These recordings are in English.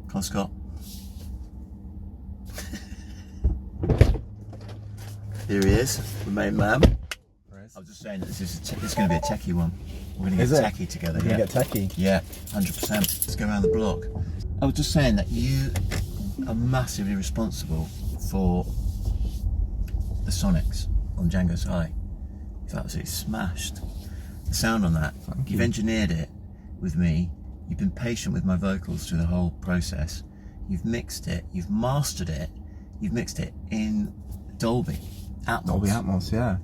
Come on, Scott. Here he is, the main man. I was just saying that this is going to be a techie one. We're going to get techie together. We're going to get techie? Yeah, 100%. Let's go around the block. I was just saying that you are massively responsible for the Sonics on Django's High. You've absolutely smashed the sound on that. You've engineered it with me. You've been patient with my vocals through the whole process. You've mixed it. You've mastered it. You've mixed it in Dolby Atmos. Dolby Atmos, yeah.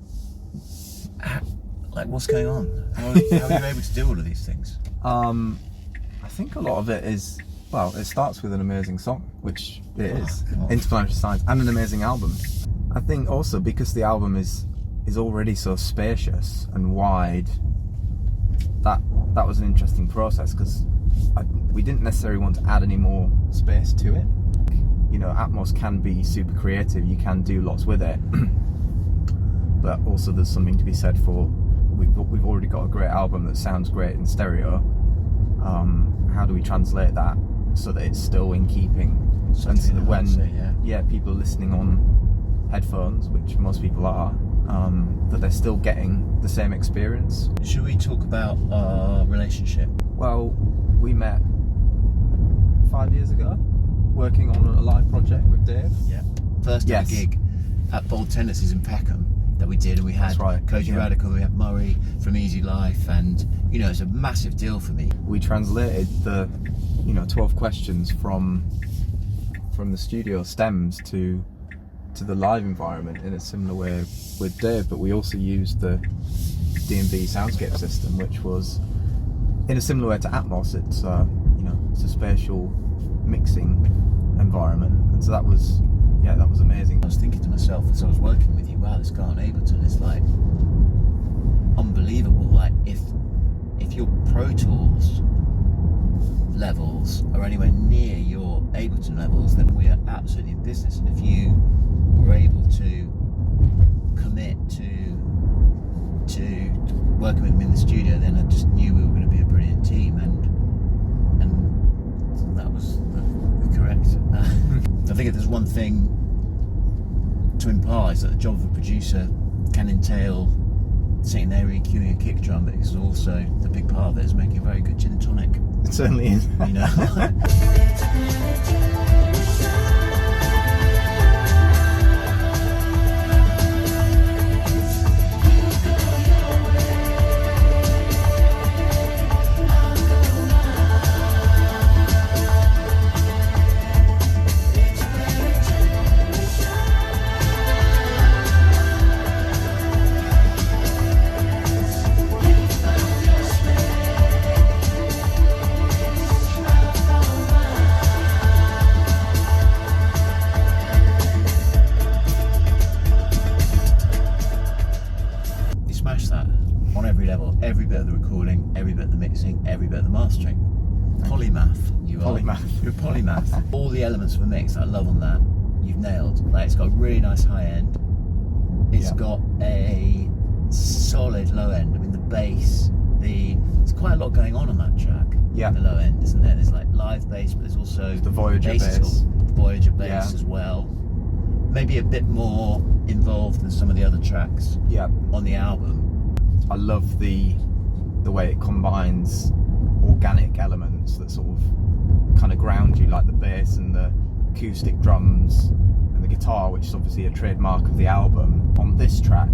Like, what's going on? How are you able to do all of these things? I think a lot of it is, well, it starts with an amazing song, which it is. God. Interplanetary Science, and an amazing album. I think also because the album is already so spacious and wide, that was an interesting process, because we didn't necessarily want to add any more space to it. You know, Atmos can be super creative, you can do lots with it, but also there's something to be said for we've already got a great album that sounds great in stereo. How do we translate that so that it's still in keeping, and so that when people are listening on headphones, which most people are, that they're still getting the same experience. Should we talk about our relationship? Well, we met 5 years ago, working on a live project with Dave. Yeah. First ever gig at Bold Tendencies in Peckham that we did, and we had Koji Radical, we had Murray from Easy Life, and you know, it's a massive deal for me. We translated the 12 questions from the studio stems to the live environment in a similar way with Dave, but we also used the D&B soundscape system, which was in a similar way to Atmos. It's it's a spatial mixing environment, and so that was amazing. I was thinking to myself as I was working with you, wow, this guy on Ableton is like unbelievable. Like if your Pro Tools levels are anywhere near your Ableton levels, then we are absolutely in business. And if you were able to commit to working with him in the studio, then I just knew we were going to be a brilliant team, and that was correct. I think if there's one thing to impart, is that the job of a producer can entail sitting there EQing a kick drum, but it's also the big part of it is making a very good gin and tonic. It certainly is. You know. Every bit of the recording, every bit of the mixing, every bit of the mastering. Polymath, you are. You're a polymath. All the elements of a mix I love on that, you've nailed. Like, it's got a really nice high end. It's got a solid low end. I mean, the bass, there's quite a lot going on that track. Yeah. The low end, isn't there? There's like live bass, but there's also the Voyager bass. Voyager bass as well. Maybe a bit more involved than some of the other tracks on the album. I love the way it combines organic elements that sort of kind of ground you, like the bass and the acoustic drums and the guitar, which is obviously a trademark of the album. On this track,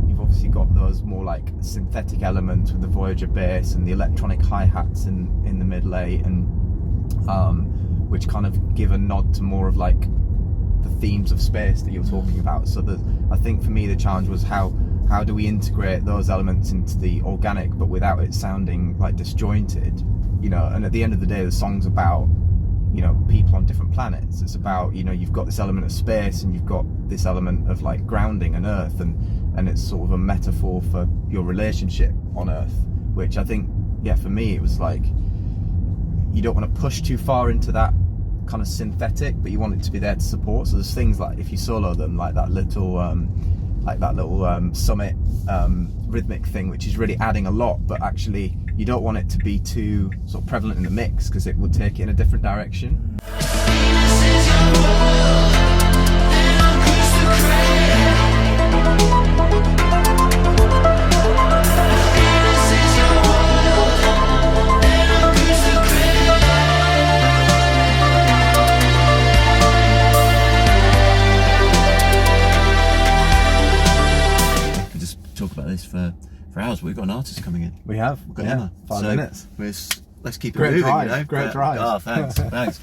you've obviously got those more like synthetic elements with the Voyager bass and the electronic hi-hats in the mid late, and which kind of give a nod to more of like the themes of space that you're talking about. So I think for me the challenge was how do we integrate those elements into the organic, but without it sounding like disjointed, and at the end of the day, the song's about, people on different planets. It's about, you've got this element of space and you've got this element of like grounding and Earth, and it's sort of a metaphor for your relationship on Earth, which I think, for me, it was like, you don't want to push too far into that kind of synthetic, but you want it to be there to support. So there's things like, if you solo them, like that little summit rhythmic thing, which is really adding a lot, but actually you don't want it to be too sort of prevalent in the mix because it would take it in a different direction. Talk about this for hours. We've got an artist coming in. We have. We've got yeah, Emma. 5 minutes. Let's keep it Great moving. drive. You know? Great drive. Oh, thanks.